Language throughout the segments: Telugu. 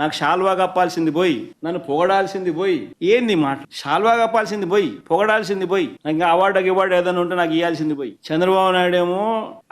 నాకు షాల్వా కప్పాల్సింది పోయి నన్ను పొగడాల్సింది పోయి ఏంది మాట? షాల్వా కప్పాల్సింది పోయి పొగడాల్సింది పోయి ఇంకా అవార్డు ఏదైనా ఉంటే నాకు ఇవ్వాల్సింది పోయి. చంద్రబాబు నాయుడు ఏమో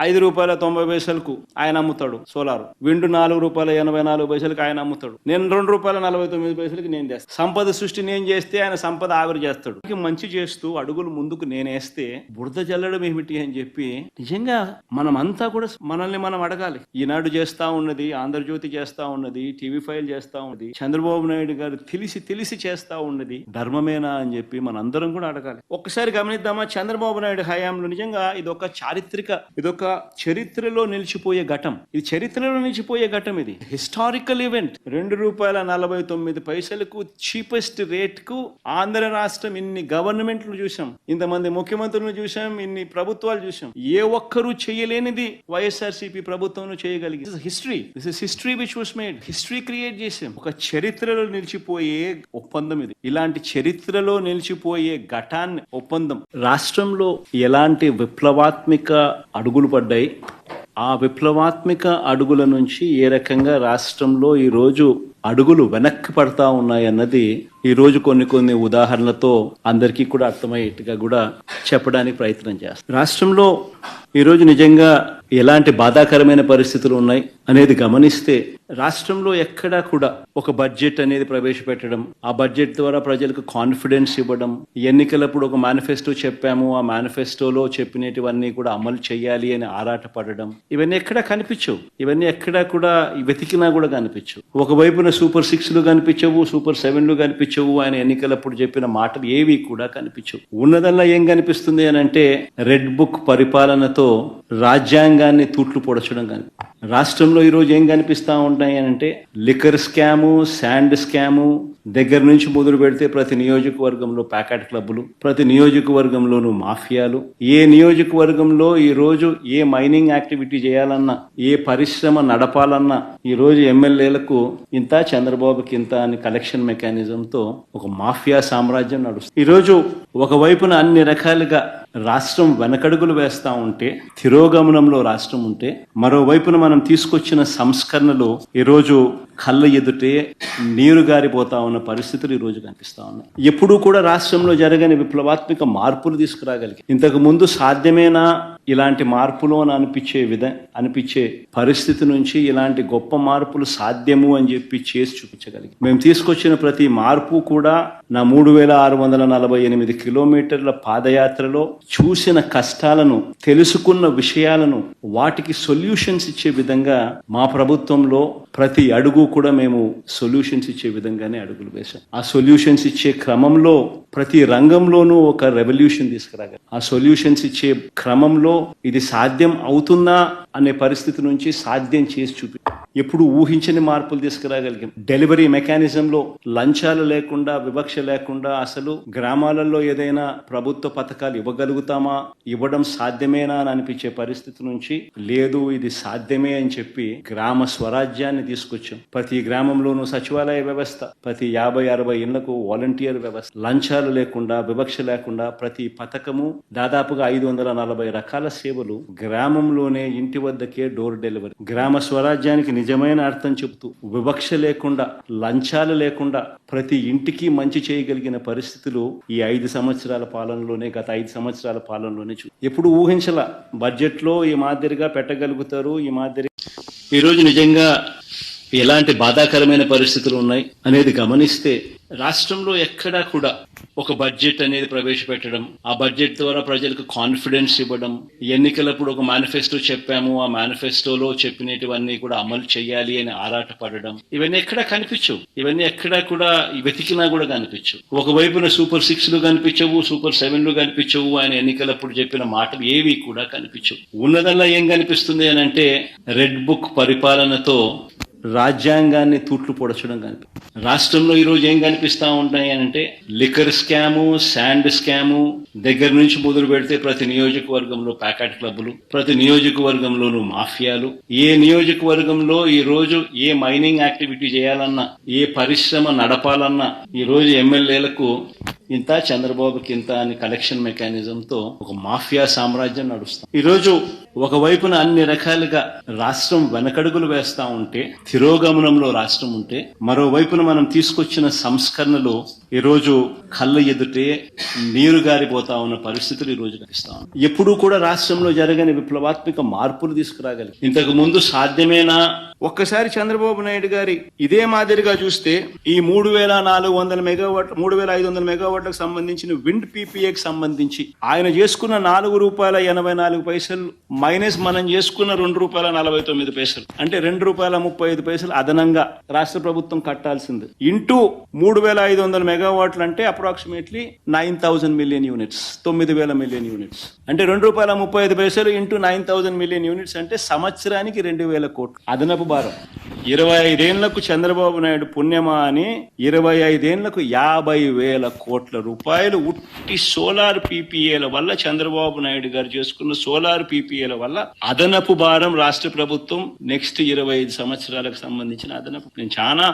₹5.90 ఆయన అమ్ముతాడు సోలార్, విండు ₹4.84 ఆయన అమ్ముతాడు. నేను ₹2.49 నేను చేస్తాను. సంపద సృష్టి నేను చేస్తే ఆయన సంపద ఆవిరి చేస్తాడు. మంచి చేస్తూ అడుగులు ముందుకు నేనేస్తే బురద జల్లడం ఏమిటి అని చెప్పి నిజంగా మనమంతా కూడా మనల్ని మనం అడగాలి. ఈనాడు చేస్తా ఉన్నది, ఆంధ్రజ్యోతి చేస్తా ఉన్నది, TV5 చేస్తా ఉన్నది, చంద్రబాబు నాయుడు గారు తెలిసి చేస్తా ఉన్నది ధర్మమేనా అని చెప్పి మనందరం కూడా అడగాలి. ఒక్కసారి గమనిద్దామా, చంద్రబాబు నాయుడు హయాంలో నిజంగా ఇదొక చరిత్రలో నిలిచిపోయే ఘటం. ఇది చరిత్రలో నిలిచిపోయే ఘటం. ఇది హిస్టారికల్ ఈవెంట్. ₹2.49 చీపెస్ట్ రేట్ కు ఆంధ్ర రాష్ట్రం ఇన్ని గవర్నమెంట్లు చూసాం, ఇంతమంది ముఖ్యమంత్రులను చూసాం, ఇన్ని ప్రభుత్వాలు చూసాం. ఏ ఒక్కరూ చేయలేనిది వైఎస్ఆర్సీపీ ప్రభుత్వం చేయగలిగింది. This is history which was made. History create చేసాం. ఒక చరిత్రలో నిలిచిపోయే ఒప్పందం ఇది. ఇలాంటి చరిత్రలో నిలిచిపోయే ఘటాన్ని ఒప్పందం రాష్ట్రంలో ఎలాంటి విప్లవాత్మక అడుగులు పడ్డాయి, ఆ విప్లవాత్మక అడుగుల నుంచి ఏ రకంగా రాష్ట్రంలో ఈ రోజు అడుగులు వెనక్కి పడతా ఉన్నాయి అన్నది ఈ రోజు కొన్ని ఉదాహరణలతో అందరికీ కూడా అర్థమయ్యేట్టుగా కూడా చెప్పడానికి ప్రయత్నం చేస్తాం. రాష్ట్రంలో ఈ రోజు నిజంగా ఎలాంటి బాధాకరమైన పరిస్థితులు ఉన్నాయి అనేది గమనిస్తే రాష్ట్రంలో ఎక్కడా కూడా ఒక బడ్జెట్ అనేది ప్రవేశపెట్టడం, ఆ బడ్జెట్ ద్వారా ప్రజలకు కాన్ఫిడెన్స్ ఇవ్వడం, ఎన్నికలప్పుడు ఒక మేనిఫెస్టో చెప్పాము, ఆ మేనిఫెస్టోలో చెప్పినటువన్నీ కూడా అమలు చేయాలి అని ఆరాటపడడం, ఇవన్నీ ఎక్కడా కనిపించవు. ఇవన్నీ ఎక్కడా కూడా వెతికినా కూడా కనిపించవు. ఒకవైపున సూపర్ 6లు కనిపించవు, సూపర్ 7లు కనిపించవు. ఆయన ఎన్నికలప్పుడు చెప్పిన మాటలు ఏవి కూడా కనిపించవు. ఉన్నదల్లా ఏం కనిపిస్తుంది అని అంటే రెడ్ బుక్ పరిపాలనతో రాజ్యాంగాన్ని తూట్లు పొడచడం కానీ. రాష్ట్రంలో ఈరోజు ఏం కనిపిస్తా ఉంటాయి అని అంటే లిక్కర్ స్కాము, శాండ్ స్కాము దగ్గర నుంచి మొదలు పెడితే ప్రతి నియోజకవర్గంలో ప్యాకెట్ క్లబ్బులు, ప్రతి నియోజకవర్గంలోనూ మాఫియాలు. ఏ నియోజకవర్గంలో ఈ రోజు ఏ మైనింగ్ యాక్టివిటీ చేయాలన్నా, ఏ పరిశ్రమ నడపాలన్నా ఈ రోజు ఎమ్మెల్యేలకు ఇంత, చంద్రబాబుకి ఇంత అని కలెక్షన్ మెకానిజంతో ఒక మాఫియా సామ్రాజ్యం నడుస్తుంది. ఈ రోజు ఒకవైపున అన్ని రకాలుగా రాష్ట్రం వెనకడుగులు వేస్తా ఉంటే, తిరోగమనంలో రాష్ట్రం ఉంటే, మరోవైపున మనం తీసుకొచ్చిన సంస్కరణలు ఈరోజు కళ్ళ ఎదుటే నీరు గారిపోతా ఉన్న పరిస్థితులు ఈ రోజు కనిపిస్తా ఉన్నాయి. ఎప్పుడూ కూడా రాష్ట్రంలో జరగని విప్లవాత్మక మార్పులు తీసుకురాగలిగి, ఇంతకు ముందు సాధ్యమేనా ఇలాంటి మార్పులు అని అనిపించే పరిస్థితి నుంచి ఇలాంటి గొప్ప మార్పులు సాధ్యము అని చెప్పి చేసి చూపించగలిగి, మేము తీసుకొచ్చిన ప్రతి మార్పు కూడా నా 3648 కిలోమీటర్ల పాదయాత్రలో చూసిన కష్టాలను, తెలుసుకున్న విషయాలను, వాటికి సొల్యూషన్స్ ఇచ్చే విధంగా మా ప్రభుత్వంలో ప్రతి అడుగు కూడా మేము సొల్యూషన్స్ ఇచ్చే విధంగానే అడుగులు వేశాం. ఆ సొల్యూషన్స్ ఇచ్చే క్రమంలో ప్రతి రంగంలోనూ ఒక రెవల్యూషన్ తీసుకురాగలం. ఆ సొల్యూషన్స్ ఇచ్చే క్రమంలో ఇది సాధ్యం అవుతుందా అనే పరిస్థితి నుంచి సాధ్యం చేసి చూపి ఎప్పుడు ఊహించని మార్పులు తీసుకురాగలిగాం. డెలివరీ మెకానిజంలో లంచాలు లేకుండా, వివక్ష లేకుండా అసలు గ్రామాలలో ఏదైనా ప్రభుత్వ పథకాలు ఇవ్వగలుగుతామా, ఇవ్వడం సాధ్యమేనా అని అనిపించే పరిస్థితి నుంచి లేదు, ఇది సాధ్యమే అని చెప్పి గ్రామ స్వరాజ్యాన్ని తీసుకొచ్చాం. ప్రతి గ్రామంలోనూ సచివాలయ వ్యవస్థ, ప్రతి 50-60 ఇళ్లకు వాలంటీర్ వ్యవస్థ, లంచాలు లేకుండా, వివక్ష లేకుండా ప్రతి పథకము, దాదాపుగా 540 రకాల సేవలు గ్రామంలోనే ఇంటి వద్దకే డోర్ డెలివరీ. గ్రామ స్వరాజ్యానికి నిజమైన అర్థం చెబుతూ, వివక్ష లేకుండా, లంచాలు లేకుండా ప్రతి ఇంటికి మంచి చేయగలిగిన పరిస్థితులు ఈ 5 సంవత్సరాల పాలనలోనే, గత 5 సంవత్సరాల పాలనలోనే ఎప్పుడు ఊహించలా. బడ్జెట్ లో ఈ మాదిరిగా పెట్టగలుగుతారు, ఈ మాదిరి. ఈరోజు నిజంగా ఎలాంటి బాధాకరమైన పరిస్థితులు ఉన్నాయి అనేది గమనిస్తే రాష్ట్రంలో ఎక్కడా కూడా ఒక బడ్జెట్ అనేది ప్రవేశపెట్టడం, ఆ బడ్జెట్ ద్వారా ప్రజలకు కాన్ఫిడెన్స్ ఇవ్వడం, ఎన్నికలప్పుడు ఒక మేనిఫెస్టో చెప్పాము, ఆ మేనిఫెస్టోలో చెప్పినటువన్నీ కూడా అమలు చేయాలి అని ఆరాటపడడం, ఇవన్నీ ఎక్కడా కనిపించవు. ఇవన్నీ ఎక్కడా కూడా వెతికినా కూడా కనిపించవు. ఒకవైపున సూపర్ 6లు కనిపించవు, సూపర్ 7లు కనిపించవు. ఆయన ఎన్నికలప్పుడు చెప్పిన మాటలు ఏవి కూడా కనిపించవు. ఉన్నదల్లా ఏం కనిపిస్తుంది అని అంటే రెడ్ బుక్ పరిపాలనతో రాజ్యాంగాన్ని తూట్లు పొడచడం కనిపిస్తుంది. రాష్ట్రంలో ఈరోజు ఏం కనిపిస్తా ఉంటాయి అని అంటే లిక్కర్ స్కాము, శాండ్ స్కాము దగ్గర నుంచి మొదలు పెడితే ప్రతి నియోజకవర్గంలో ప్యాకెట్ క్లబ్లు, ప్రతి నియోజకవర్గంలోనూ మాఫియాలు, ఏ నియోజకవర్గంలో ఈ రోజు ఏ మైనింగ్ యాక్టివిటీ చేయాలన్నా, ఏ పరిశ్రమ నడపాలన్నా ఈ రోజు ఎమ్మెల్యేలకు ఇంత, చంద్రబాబుకి ఇంత అని కలెక్షన్ మెకానిజంతో ఒక మాఫియా సామ్రాజ్యం నడుస్తాం. ఈ రోజు ఒకవైపున అన్ని రకాలుగా రాష్ట్రం వెనకడుగులు వేస్తా ఉంటే, తిరోగమనంలో రాష్ట్రం ఉంటే, మరోవైపున మనం తీసుకొచ్చిన సంస్కరణలు ఈ రోజు కళ్ళ ఎదుటే నీరు గారిపోతా ఉన్న పరిస్థితులు ఈ రోజు కనిపిస్తాం. ఎప్పుడూ కూడా రాష్ట్రంలో జరగని విప్లవాత్మక మార్పులు తీసుకురాగలిగి, ఇంతకు ముందు సాధ్యమేనా? ఒక్కసారి చంద్రబాబు నాయుడు గారి ఇదే మాదిరిగా చూస్తే ఈ 3,400 మెగావాట్ 3,500 మెగావాట్లకు సంబంధించిన విండ్ పీపీఏకి సంబంధించి ఆయన చేసుకున్న ₹4.84 మైనస్ మనం చేసుకున్న ₹2.49 అంటే ₹2.35 అదనంగా రాష్ట్ర ప్రభుత్వం కట్టాల్సింది. ఇంటూ 3,500 మెగావాట్లు అంటే approximately 9,000 million units, 9,000 million units అంటే ₹2.35 ఇంటూ 9,000 మిలియన్ యూనిట్స్ అంటే సంవత్సరానికి 2,000 కోట్లు అదనపు భారం. 25 ఏళ్లకు చంద్రబాబు నాయుడు పుణ్యమా అని 25 ఏళ్లకు 50,000 కోట్ల రూపాయలు ఉట్టి సోలార్ పీపీఏల వల్ల, చంద్రబాబు నాయుడు గారు చేసుకున్న సోలార్ పీపీఏల వల్ల అదనపు భారం రాష్ట్ర ప్రభుత్వం నెక్స్ట్ 25 సంవత్సరాలకు సంబంధించిన అదనపు. నేను చాలా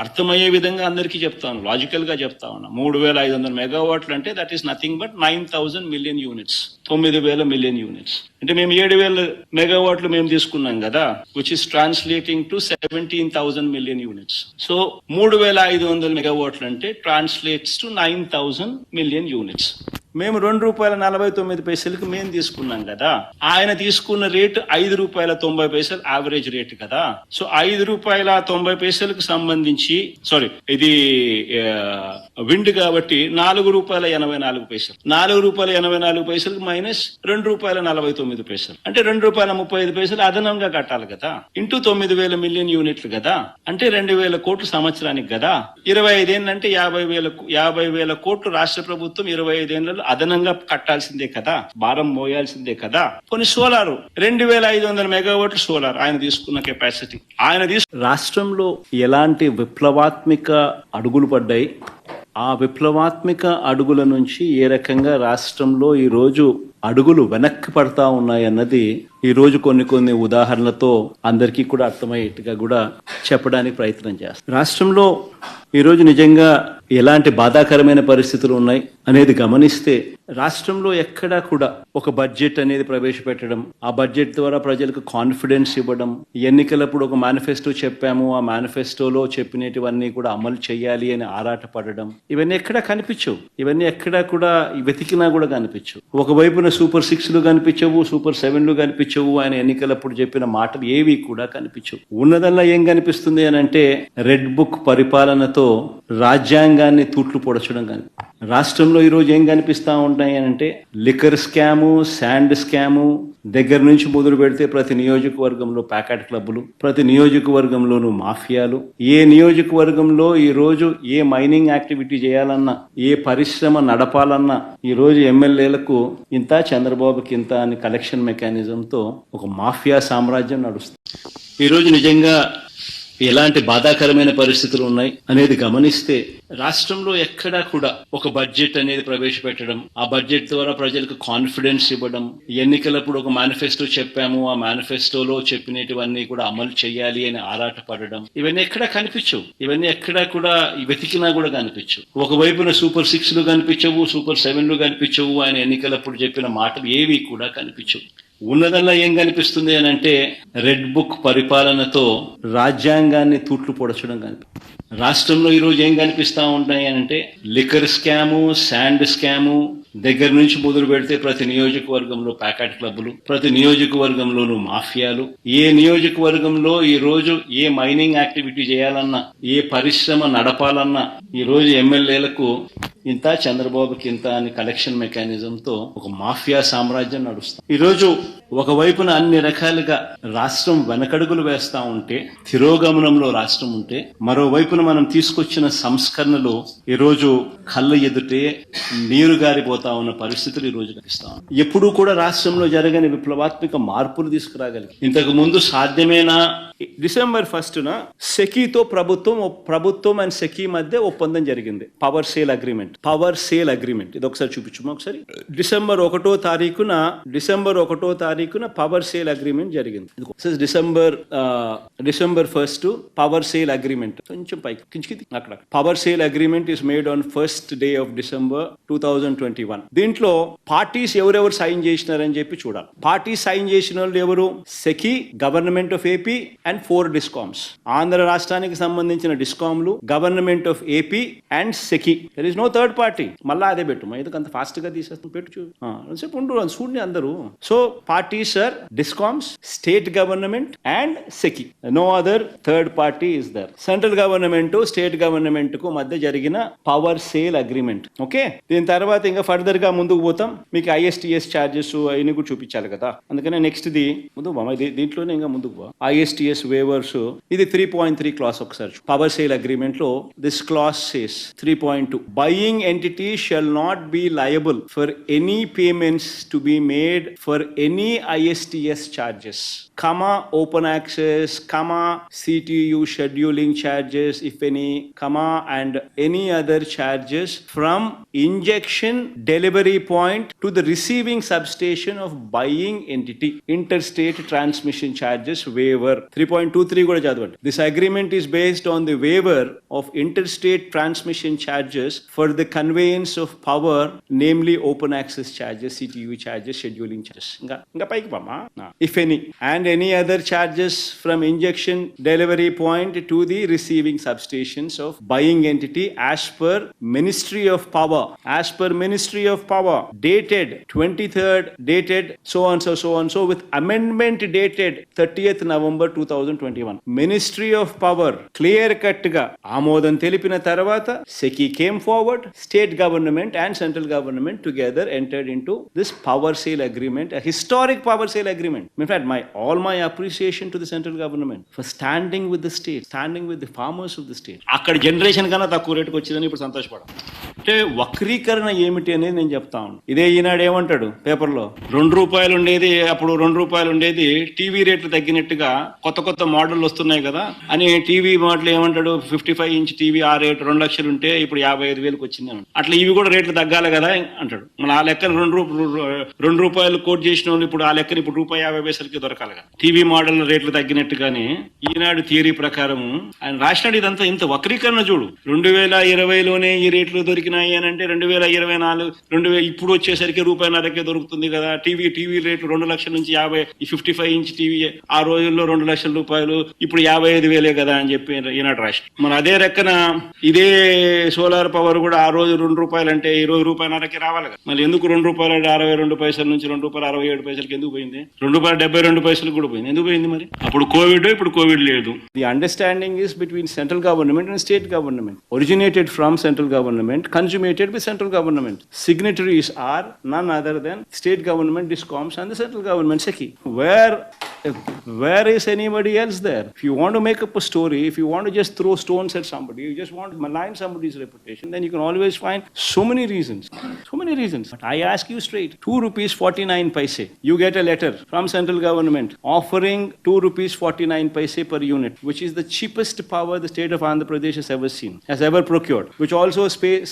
అర్థమయ్యే విధంగా అందరికీ చెప్తాను, లాజికల్ గా చెప్తా ఉన్నా. 3,500 మెగావాట్లు అంటే that is nothing but 9,000 million units, 9,000 million units. అంటే మేము 7,000 మెగావాట్లు మేము తీసుకున్నాం కదా, which is translating to 17,000 million units. So 3,500 మెగావాట్లు అంటే ట్రాన్స్లేట్స్ టు 9,000 మిలియన్ యూనిట్స్. మేము ₹2.49 మేము తీసుకున్నాం కదా, ఆయన తీసుకున్న రేటు ₹5.90 యావరేజ్ రేటు కదా. సో ₹5.90 సంబంధించి, సారీ ఇది విండ్ కాబట్టి ₹4.84, ₹4.84 మైనస్ ₹2.49 అంటే ₹2.35 అదనంగా కట్టాలి కదా, ఇంటూ 9,000 మిలియన్ యూనిట్లు కదా, అంటే 2,000 కోట్లు సంవత్సరానికి కదా. 25 ఏళ్ళంటే 50,000 కోట్లు రాష్ట్ర ప్రభుత్వం 25 ఏళ్లలో అదనంగా కట్టాల్సిందే కదా, భారం మోయాల్సిందే కదా. కొన్ని సోలారు 2,500 మెగావాట్లు సోలార్ ఆయన తీసుకున్న కెపాసిటీ. రాష్ట్రంలో ఎలాంటి విప్లవాత్మక అడుగులు పడ్డాయి, ఆ విప్లవాత్మక అడుగుల నుంచి ఏ రకంగా రాష్ట్రంలో ఈ రోజు అడుగులు వెనక్కి పడతా ఉన్నాయి అన్నది ఈ రోజు కొన్ని ఉదాహరణలతో అందరికీ కూడా అర్థమయ్యేట్టుగా కూడా చెప్పడానికి ప్రయత్నం చేస్తాం. రాష్ట్రంలో ఈ రోజు నిజంగా ఎలాంటి బాధాకరమైన పరిస్థితులు ఉన్నాయి అనేది గమనిస్తే, రాష్ట్రంలో ఎక్కడా కూడా ఒక బడ్జెట్ అనేది ప్రవేశపెట్టడం, ఆ బడ్జెట్ ద్వారా ప్రజలకు కాన్ఫిడెన్స్ ఇవ్వడం, ఎన్నికలప్పుడు ఒక మేనిఫెస్టో చెప్పాము, ఆ మేనిఫెస్టోలో చెప్పినటువన్నీ కూడా అమలు చేయాలి అని ఆరాటపడడం, ఇవన్నీ ఎక్కడా కనిపించవు. ఇవన్నీ ఎక్కడా కూడా వెతికినా కూడా కనిపించవు. ఒకవైపున సూపర్ 6లు కనిపించవు, సూపర్ 7లు కనిపించవు, ఆయన ఎన్నికలప్పుడు చెప్పిన మాటలు ఏవి కూడా కనిపించవు. ఉన్నదల్లా ఏం కనిపిస్తుంది అని అంటే రెడ్ బుక్ పరిపాలనతో రాజ్యాంగాన్ని తూట్లు పొడచడం కానీ. రాష్ట్రంలో ఈ రోజు ఏం కనిపిస్తా ఉంటాయి అని అంటే లిక్కర్ స్కాము, శాండ్ స్కాము, దగ్గర నుంచి మొదలు పెడితే ప్రతి నియోజకవర్గంలో ప్యాకెట్ క్లబ్లు, ప్రతి నియోజకవర్గంలోనూ మాఫియాలు, ఏ నియోజకవర్గంలో ఈ రోజు ఏ మైనింగ్ యాక్టివిటీ చేయాలన్నా, ఏ పరిశ్రమ నడపాలన్నా ఈ రోజు ఎమ్మెల్యేలకు ఇంత, చంద్రబాబుకి ఇంత అని కలెక్షన్ మెకానిజంతో ఒక మాఫియా సామ్రాజ్యం నడుస్తుంది. ఈ రోజు నిజంగా ఎలాంటి బాధాకరమైన పరిస్థితులు ఉన్నాయి అనేది గమనిస్తే, రాష్ట్రంలో ఎక్కడా కూడా ఒక బడ్జెట్ అనేది ప్రవేశపెట్టడం, ఆ బడ్జెట్ ద్వారా ప్రజలకు కాన్ఫిడెన్స్ ఇవ్వడం, ఎన్నికలప్పుడు ఒక మేనిఫెస్టో చెప్పాము, ఆ మేనిఫెస్టోలో చెప్పినటువన్నీ కూడా అమలు చేయాలి అని ఆరాటపడడం, ఇవన్నీ ఎక్కడా కనిపించవు. ఇవన్నీ ఎక్కడా కూడా వెతికినా కూడా కనిపించవు. ఒకవైపున సూపర్ 6లు కనిపించవు, సూపర్ 7లు కనిపించవు, ఆయన ఎన్నికలప్పుడు చెప్పిన మాటలు ఏవి కూడా కనిపించవు. ఉన్నదల్లా ఏం కనిపిస్తుంది అని అంటే రెడ్ బుక్ పరిపాలనతో రాజ్యాంగాన్ని తూట్లు పొడచడం కనిపిస్తుంది. రాష్ట్రంలో ఈ రోజు ఏం కనిపిస్తా ఉంటాయి అని అంటే లిక్కర్ స్కాము, శాండ్ స్కాము, దగ్గర నుంచి మొదలు పెడితే ప్రతి నియోజకవర్గంలో ప్యాకెట్ క్లబ్లు, ప్రతి నియోజకవర్గంలోనూ మాఫియాలు, ఏ నియోజకవర్గంలో ఈ రోజు ఏ మైనింగ్ యాక్టివిటీ చేయాలన్నా, ఏ పరిశ్రమ నడపాలన్నా ఈ రోజు ఎమ్మెల్యేలకు ఇంత, చంద్రబాబుకి ఇంత అని కలెక్షన్ మెకానిజంతో ఒక మాఫియా సామ్రాజ్యం నడుస్తుంది. ఈ రోజు ఒకవైపున అన్ని రకాలుగా రాష్ట్రం వెనకడుగులు వేస్తా ఉంటే, తిరోగమనంలో రాష్ట్రం ఉంటే, మరోవైపున మనం తీసుకొచ్చిన సంస్కరణలు ఈ రోజు కళ్ళ ఎదుటే నీరు గారిపోతా ఉన్న పరిస్థితులు ఈ రోజు కనిపిస్తాం. ఎప్పుడూ కూడా రాష్ట్రంలో జరగని విప్లవాత్మక మార్పులు తీసుకురాగలిగి, ఇంతకు ముందు సాధ్యమేనా? December 1న సెకీతో ప్రభుత్వం అండ్ సెకీ మధ్య ఒప్పందం జరిగింది, power sale agreement. Power sale agreement. ఇది ఒకసారి చూపించుమా ఒకసారి. డిసెంబర్ 1వ తారీఖున పవర్ సేల్ అగ్రిమెంట్ జరిగింది. December 1 power sale agreement. కొంచెం పైకి కించికి అక్కడ power sale agreement is made on 1st day of December 2021. దీంట్లో పార్టీస్ ఎవరెవరు సైన్ చేసినారని చెప్పి చూడాలి. పార్టీ సైన్ చేసిన వాళ్ళు ఎవరు? SECI, government of AP and 4 discoms. Andhra రాష్ట్రానికి సంబంధించిన డిస్కామ్లు, government of AP and SECI. There is no third party. మళ్ళా అదే పెట్టు, ఎందుకు అంత ఫాస్ట్ గా తీసేస్తుంది? పెట్టు చూడండి అందరూ. So parties are discoms, state government and SECI. No other third party is there. Central government state government కు మధ్య జరిగిన పవర్ సేల్ అగ్రిమెంట్. ఓకే, దీని తర్వాత ఇంకా ఫర్దర్ గా ముందుకు పోతాం. మీకు ISTS ఛార్జెస్ అవన్నీ కూడా చూపించాలి కదా, అందుకనే నెక్స్ట్ ది ముందు దీంట్లోనే ఇంకా ముందుకు పో. ISTS వేవర్స్, ఇది 3.3 క్లాస్ ఒకసారి. పవర్ సేల్ అగ్రిమెంట్ లో this class says 3.2 buying entity shall not be liable for any payments to be made for any ISTS charges, open access, CTU scheduling charges if any, and any other charges from injection delivery point to the receiving substation of buying entity. Interstate transmission charges waiver. 3.23 కూడా చదవండి. This agreement is based on the waiver of interstate transmission charges for the conveyance of power, namely open access charges, CTU charges, scheduling charges. ఇంకా పైకి పామా. If any and any other charges from injection delivery point to the receiving substations of buying entity as per Ministry of Power, dated 23rd, dated so and so with amendment dated 30th November 2021. Ministry of Power clear cut ga ఆమోదం తెలిపిన తర్వాత SECI came forward, state government and central government together entered into this power sale agreement, a historic power sale agreement. In fact, all my appreciation to the central government for standing with the state, standing with the farmers of the state. అక్కడ జనరేషన్ కన్నా తక్కువ రేటుకి వచ్చిందని ఇప్పుడు సంతోషపడాలి. అంటే వక్రీకరణ ఏమిటి అనేది నేను చెప్తా ఉన్నాను. ఇదే ఈనాడు ఏమంటాడు పేపర్లో, ₹2 ఉండేది అప్పుడు ₹2 ఉండేది టీవీ రేట్లు తగ్గినట్టుగా కొత్త మోడల్ వస్తున్నాయి కదా అని టీవీ మోడల్ ఏమంటాడు, 55 ఇంచ్ టీవీ ఆ రేటు 2 లక్షలు ఉంటే ఇప్పుడు 55,000కి వచ్చింది అని. అట్లా ఇవి కూడా రేట్లు తగ్గాలి కదా అంటాడు. మన ఆ లెక్కను ₹2 కోట్ చేసిన వాళ్ళు ఇప్పుడు ఆ లెక్కని ఇప్పుడు ₹1.50 దొరకాలి కదా. టీవీ మోడల్ రేట్లు తగ్గినట్టుగానే ఈనాడు థియరీ ప్రకారం ఆయన రాసినాడు. ఇదంతా ఇంత వక్రీకరణ చూడు. 2020లోనే ఈ రేట్లు దొరికినాయి అని అంటే 2024 ఇప్పుడు వచ్చేసరికి ₹1.50కే దొరుకుతుంది కదా. టీవీ రేట్లు 2 లక్షల నుంచి 55 ఇంచ్ టీవీ ఆ రోజుల్లో ₹2 లక్షల, ఇప్పుడు 55,000 కదా అని చెప్పి ఈనాడు రాష్ట్రం. మన అదే రెక్కన ఇదే సోలార్ పవర్ కూడా ఆ రోజు ₹2 అంటే ఈ రోజు ₹1.50కి రావాలి కదా. మళ్ళీ ఎందుకు ₹2.62 నుంచి ₹2.67 ఎందుకు పోయింది? ₹2.72 కూడా పోయింది. ఎందుకు పోయింది మరి? అప్పుడు కోవిడ్, ఇప్పుడు కోవిడ్ లేదు. The understanding is between central government and state government, originated from central government, consummated with central government. Signatories are none other than state government, DISCOMs, and the central government, SECI. Where is anybody else there? If you want to make up a story, if you want to just throw stones at somebody, you just want to malign somebody's reputation, then you can always find so many reasons. But I ask you straight, ₹2.49. You get a letter from central government offering ₹2.49 per unit, which is the cheapest power the state of Andhra Pradesh has ever seen, has ever procured, which also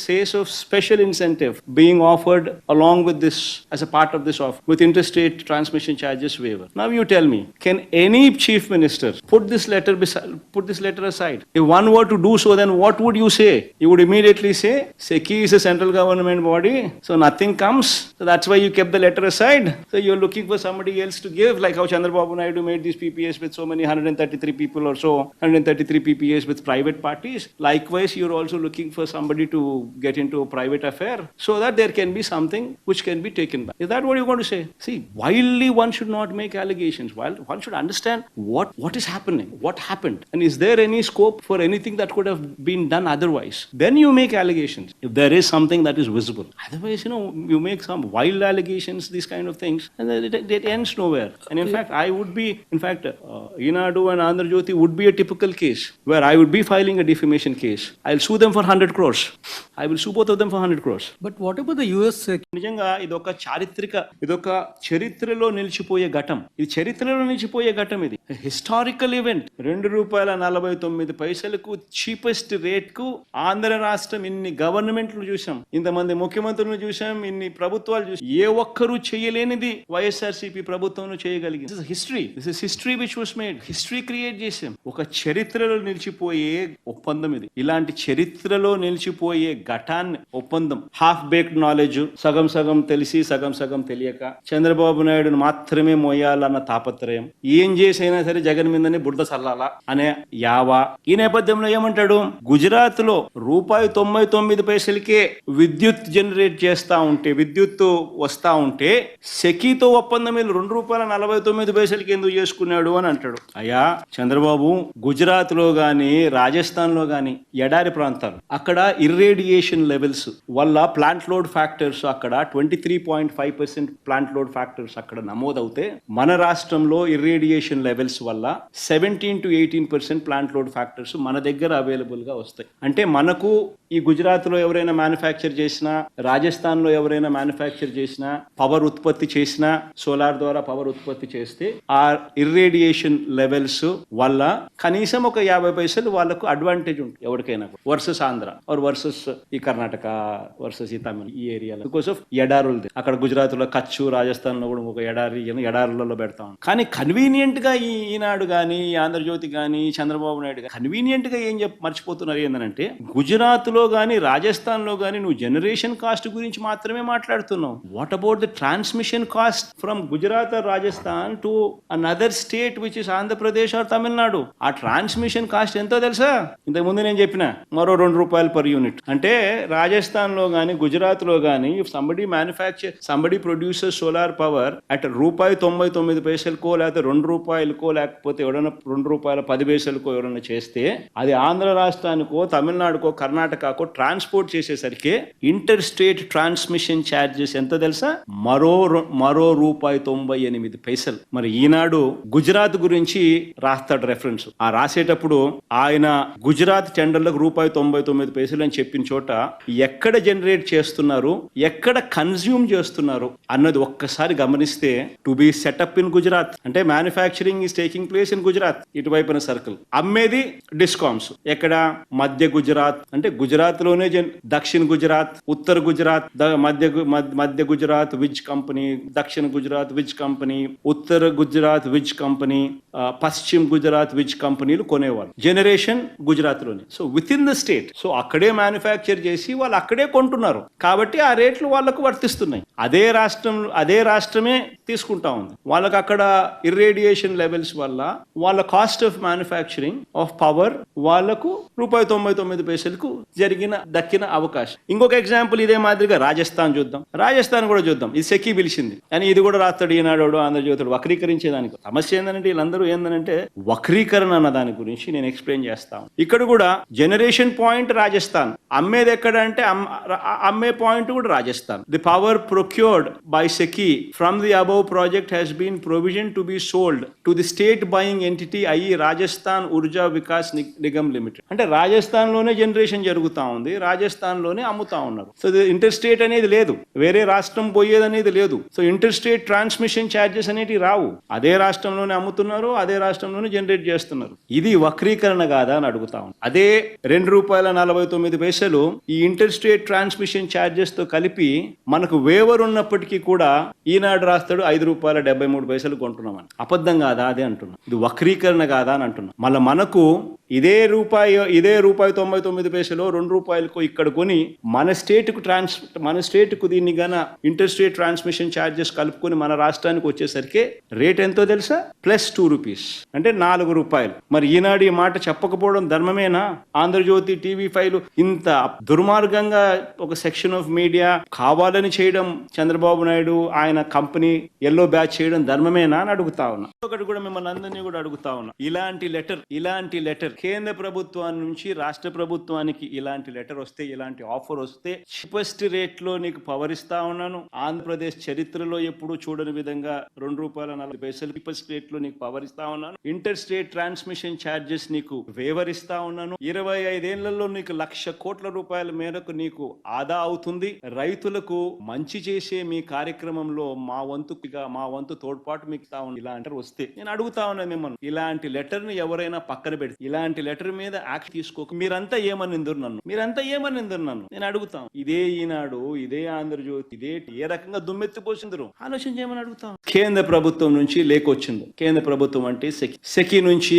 says of special incentive being offered along with this as a part of this offer with interstate transmission charges waiver. Now you tell me, can any chief minister put this letter aside? If one were to do so, then what would you say? You would immediately say SECI is a central government body, so nothing comes, so that's why you kept the letter aside. So you're looking for somebody else to give, like how Chandrababu Naidu made these PPAs with so many 133 people or so, 133 PPAs with private parties. Likewise, you're also looking for somebody to get into a private affair so that there can be something which can be taken back. Is that what you're going to say? See, wildly one should not make allegations. While one should understand what is happening, what happened, and is there any scope for anything that could have been done otherwise. Then you make allegations if there is something that is visible. Otherwise, you make some wild allegations, these kind of things, and it ends nowhere. And in fact, Inadu and Andhra Jyoti would be a typical case where I would be filing a defamation case. I'll sue them for 100 crores. I will sue both of them for 100 crores. But what about the US? నిజంగా ఇదొక చరిత్రలో నిలిచిపోయే ఘటం. ఇది చరిత్రలో చరిత్రలో నిలిచిపోయే ఘట్టం ఇది. Historical event. ₹2.49 చీపెస్ట్ రేట్ కు ఆంధ్ర రాష్ట్రం ఇన్ని గవర్నమెంట్లు చూసాం, ఇంతమంది ముఖ్యమంత్రులను చూసాం, ఇన్ని ప్రభుత్వాలు చూసాం. ఏ ఒక్కరూ చేయలేనిది వైఎస్ఆర్సీపీ ప్రభుత్వం చేయగలిగింది. History. This is history which was made. History create చేసాం. ఒక చరిత్రలో నిలిచిపోయే ఒప్పందం ఇది. ఇలాంటి చరిత్రలో నిలిచిపోయే ఘటాన్ని ఒప్పందం. హాఫ్ బేక్డ్ నాలెడ్జ్, సగం సగం తెలిసి సగం సగం తెలియక చంద్రబాబు నాయుడును మాత్రమే మోయాలన్న తాపత్రయం, ఏం చేసైనా సరే జగన్ మీదనే బురద చల్లాలా అనే యావా. ఈ నేపథ్యంలో ఏమంటాడు, గుజరాత్ లో ₹99 విద్యుత్ జనరేట్ చేస్తా ఉంటే, విద్యుత్ వస్తా ఉంటే సెకీతో ఒప్పందం మీద ₹2.49 ఎందుకు చేసుకున్నాడు అని అంటాడు. అయ్యా చంద్రబాబు, గుజరాత్ లో గాని రాజస్థాన్ లో గాని ఎడారి ప్రాంతాలు, అక్కడ ఇర్రేడియేషన్ లెవెల్స్ వల్ల ప్లాంట్ లోడ్ ఫ్యాక్టర్స్ అక్కడ 23.5% ప్లాంట్ లోడ్ ఫ్యాక్టర్స్ అక్కడ నమోదవుతే, మన రాష్ట్రంలో ఇర్రేడియేషన్ లెవెల్స్ వల్ల 17 to 18% ప్లాంట్ లోడ్ ఫ్యాక్టర్స్ మన దగ్గర అవైలబుల్ గా వస్తాయి. అంటే మనకు ఈ గుజరాత్ లో ఎవరైనా మ్యానుఫ్యాక్చర్ చేసినా, రాజస్థాన్ లో ఎవరైనా మ్యానుఫ్యాక్చర్ చేసినా, పవర్ ఉత్పత్తి చేసినా, సోలార్ ద్వారా పవర్ ఉత్పత్తి చేస్తే ఆ ఇర్రేడియేషన్ లెవెల్స్ వల్ల కనీసం ఒక 50 పైసలు వాళ్ళకు అడ్వాంటేజ్ ఉంటుంది ఎవరికైనా, వర్సెస్ ఆంధ్ర ఆర్ వర్సెస్ ఈ కర్ణాటక వర్సెస్ ఈ తమిళ ఈ ఏరియాలో. బికాస్ ఆఫ్ ఎడారులు అక్కడ గుజరాత్ లో, కచ్చు, రాజస్థాన్ లో కూడా ఒక ఎడారులలో పెడతాం. కానీ కన్వీనియంట్ గా ఈనాడు గానీ, ఆంధ్రజ్యోతి గానీ, చంద్రబాబు నాయుడు గానీ కన్వీనియంట్ గా ఏం మర్చిపోతున్నారు ఏంటంటే, గుజరాత్ లో గానీ రాజస్థాన్ లో గానీ నువ్వు జనరేషన్ కాస్ట్ గురించి మాత్రమే మాట్లాడుతున్నావు. What about the transmission cost from Gujarat or Rajasthan to another state which is Andhra Pradesh or Tamil Nadu? ఆ ట్రాన్స్మిషన్ కాస్ట్ ఎంతో తెలుసా? ఇంతకు ముందు నేను చెప్పిన మరో ₹2 per unit. అంటే రాజస్థాన్ లో గానీ గుజరాత్ లో గానీ somebody producer solar power at ₹99 లేకపోతే ₹2 లేకపోతే ఎవడన్నా ₹2.10 ఎవడన్నా చేస్తే, అది ఆంధ్ర రాష్ట్రానికో తమిళనాడుకో కర్ణాటకకో ట్రాన్స్పోర్ట్ చేసేసరికి ఇంటర్ స్టేట్ ట్రాన్స్మిషన్ ఛార్జెస్ ఎంత తెలుసా? మరో ₹1.98. మరి ఈనాడు గుజరాత్ గురించి రాస్తాడు రెఫరెన్స్. ఆ రాసేటప్పుడు ఆయన గుజరాత్ టెండర్లకు ₹99 అని చెప్పిన చోట ఎక్కడ జనరేట్ చేస్తున్నారు, ఎక్కడ కన్స్యూమ్ చేస్తున్నారు అన్నది ఒక్కసారి గమనిస్తే, to be setup in Gujarat అంటే manufacturing is taking place in Gujarat, ఇటువైపున సర్కిల్, అమ్మేది డిస్కామ్స్ ఎక్కడ, మధ్య గుజరాత్ అంటే గుజరాత్ లోనే దక్షిణ గుజరాత్, ఉత్తర గుజరాత్, మధ్య గుజరాత్ విజ్ కంపెనీ, దక్షిణ గుజరాత్ విజ్ కంపెనీ, ఉత్తర గుజరాత్ విజ్ కంపెనీ, పశ్చిమ గుజరాత్ విజ్ కంపెనీలు కొనేవాళ్ళు. జనరేషన్ గుజరాత్ లోనే. So with in the state. So అక్కడే మ్యానుఫ్యాక్చర్ చేసి వాళ్ళు అక్కడే కొంటున్నారు కాబట్టి ఆ రేట్లు వాళ్ళకు వర్తిస్తున్నాయి. అదే రాష్ట్రమే తీసుకుంటా ఉంది. వాళ్ళకి అక్కడ ఇర్రేడియేషన్ లెవెల్స్ వల్ల వాళ్ళ cost of manufacturing of power వాళ్ళకు ₹99 దక్కిన అవకాశం. ఇంకొక ఎగ్జాంపుల్ ఇదే మాదిరిగా రాజస్థాన్ కూడా చూద్దాం. ఇది సెకీ పిలిచింది అని ఇది కూడా రాస్తాడు ఈనాడు, ఆంధ్రజ్యోతుడు వక్రీకరించేదానికి. సమస్య ఏంటంటే వీళ్ళందరూ ఏంటంటే వక్రీకరణ అన్న దాని గురించి నేను ఎక్స్ప్లెయిన్ చేస్తాను. ఇక్కడ కూడా జనరేషన్ పాయింట్ రాజస్థాన్, అమ్మేది ఎక్కడ అంటే అమ్మే పాయింట్ కూడా Rajasthan. The power procured by SECI from the above project has been provision to be sold to the state buying entity అయ్యి రాజస్థాన్ ఊర్జా వికాస్ నిగమ్ లిమిటెడ్. అంటే రాజస్థాన్ లోనే జనరేషన్ జరుగుతా ఉంది, రాజస్థాన్ లోనే అమ్ముతా ఉన్నారు. సో ఇంటర్ స్టేట్ అనేది లేదు, వేరే రాష్ట్రం పోయేది అనేది లేదు. So inter state transmission charges అనేవి రావు. అదే రాష్ట్రంలోనే అమ్ముతున్నారు, అదే రాష్ట్రంలోనే జనరేట్ చేస్తున్నారు. ఇది వక్రీకరణ కాదా అని అడుగుతా ఉన్నాను. అదే ₹2.49 ఈ ఇంటర్ స్టేట్ ట్రాన్స్మిషన్ ఛార్జెస్ తో కలిపి మనకు వేవర్ ఉన్నప్పటికీ కూడా ఈనాడు రాస్తాడు ₹5.73 కొంటున్నామని. అబద్ధం కాదా అదే అంటున్నా. ఇది వక్రీకరణ కాదా అని అంటున్నా. మళ్ళీ మనకు ఇదే ₹1.99 ₹2 ఇక్కడ కొని మన స్టేట్ కు దీన్ని గన ఇంటర్ స్టేట్ ట్రాన్స్మిషన్ ఛార్జెస్ కలుపుకొని మన రాష్ట్రానికి వచ్చేసరికి రేట్ ఎంతో తెలుసా? +2 అంటే ₹4. మరి ఈనాడు ఈ మాట చెప్పకపోవడం ధర్మమేనా? ఆంధ్రజ్యోతి, టీవీ5 ఇంత దుర్మార్గంగా ఒక సెక్షన్ ఆఫ్ మీడియా కావాలని చేయడం, చంద్రబాబు నాయుడు ఆయన కంపెనీ ఎల్లో బ్యాచ్ చేయడం ధర్మమేనా అని అడుగుతా ఉన్నా. ఒకటి కూడా మిమ్మల్ని అందరినీ కూడా అడుగుతా ఉన్నా, ఇలాంటి లెటర్ కేంద్ర ప్రభుత్వాన్ని నుంచి రాష్ట్ర ప్రభుత్వానికి ఇలాంటి లెటర్ వస్తే, ఇలాంటి ఆఫర్ వస్తే, చీపెస్ట్ రేట్ లో నీకు పవర్ ఇస్తా ఉన్నాను, ఆంధ్రప్రదేశ్ చరిత్రలో ఎప్పుడు చూడని విధంగా ₹2.40 చీపెస్ట్ రేట్ లో నీకు పవర్ ఇస్తా ఉన్నాను, ఇంటర్ స్టేట్ ట్రాన్స్మిషన్ ఛార్జెస్ నీకు వేవర్ ఇస్తా ఉన్నాను, 25 ఏళ్లలో నీకు ₹1,00,000 కోట్ల మేరకు నీకు ఆదా అవుతుంది, రైతులకు మంచి చేసే మీ కార్యక్రమంలో మా వంతు గా మా వంతు తోడ్పాటు మీకు ఇలా అంటారు వస్తే నేను అడుగుతా ఉన్నాను మిమ్మల్ని, ఇలాంటి లెటర్ ని ఎవరైనా పక్కన పెడితే, ఇలాంటి లెటర్ మీద యాక్షన్ తీసుకోక మీరంతా ఏమనిందరు నన్ను నేను అడుగుతాం. ఇదే ఈనాడు, ఇదే ఆంధ్రజ్యోతి, ఇదే ఏ రకంగా దుమ్మెత్తిపోసిందరు ఆలోచన చేయమని అడుగుతాం. కేంద్ర ప్రభుత్వం నుంచి లేకొచ్చింది. కేంద్ర ప్రభుత్వం అంటే సెకి నుంచి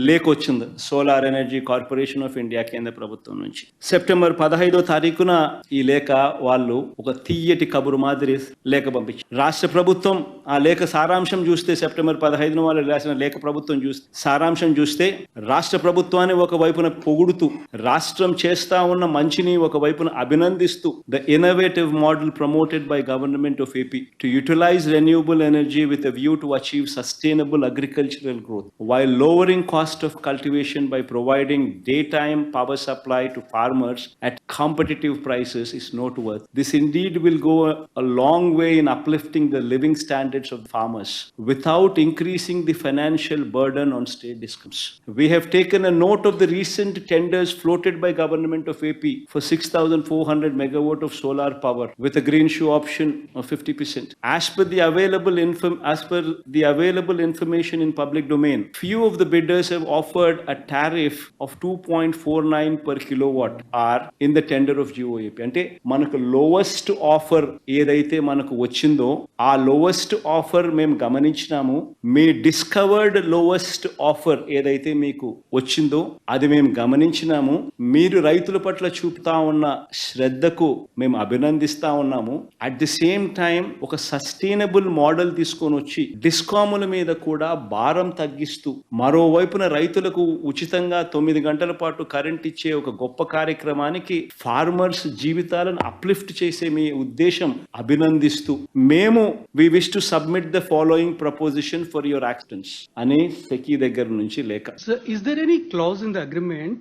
లేకొచ్చింది. Solar Energy Corporation of India కేంద్ర ప్రభుత్వం నుంచి సెప్టెంబర్ 15వ తారీఖున ఈ లేఖ వాళ్ళు ఒక తీయటి కబురు మాదిరి లేఖ పంపించారు. రాష్ట్ర ప్రభుత్వం ఆ లేఖ సారాంశం చూస్తే, సెప్టెంబర్ 15న వాళ్ళు రాసిన లేఖ ప్రభుత్వం చూస్తే సారాంశం చూస్తే, రాష్ట్ర ప్రభుత్వాన్ని ఒక వైపున పొగుడుతూ, రాష్ట్రం చేస్తా ఉన్న మంచిని ఒక వైపున అభినందిస్తూ, the innovative model promoted by government of AP to utilise renewable energy with a view to achieve sustainable agricultural growth while lowering cost of cultivation by providing daytime power supply to farmers at competitive prices is noteworthy. This indeed will go a long way in uplifting the living standards of farmers without increasing the financial burden on state discoms. We have taken a note of the recent tenders floated by government of AP for 6,400 megawatt of solar power with a green shoe option of 50%. As per the available information in public domain, few of the bidders have offered a tariff of 2.49 per kilowatt hour in the tender of GOAP. అంటే మనకు లోవెస్ట్ ఆఫర్ ఏదైతే మనకు వచ్చిందో ఆ లోవెస్ట్ ఆఫర్ మేము గమనించినాము. మీ డిస్కవర్డ్ లోవెస్ట్ ఆఫర్ ఏదైతే మీకు వచ్చిందో అది మేము గమనించినాము. మీరు రైతుల పట్ల చూపుతా ఉన్న శ్రద్ధకు మేము అభినందిస్తా ఉన్నాము. అట్ ది సేమ్ టైం ఒక సస్టైనబుల్ మోడల్ తీసుకొని వచ్చి డిస్కాముల మీద కూడా భారం తగ్గిస్తూ, మరోవైపున రైతులకు ఉచితంగా 9 గంటల పాటు కరెంట్ ఇచ్చే ఒక గొప్ప కార్యక్రమానికి ఫార్మర్స్ జీవితాలను అప్లిఫ్ట్ చేసే మీ ఉద్దేశం అభినందిస్తూ మేము we wish to submit the following proposition for your actions అని సెకీ దగ్గర నుంచి లేఖ. So is there any clause in the agreement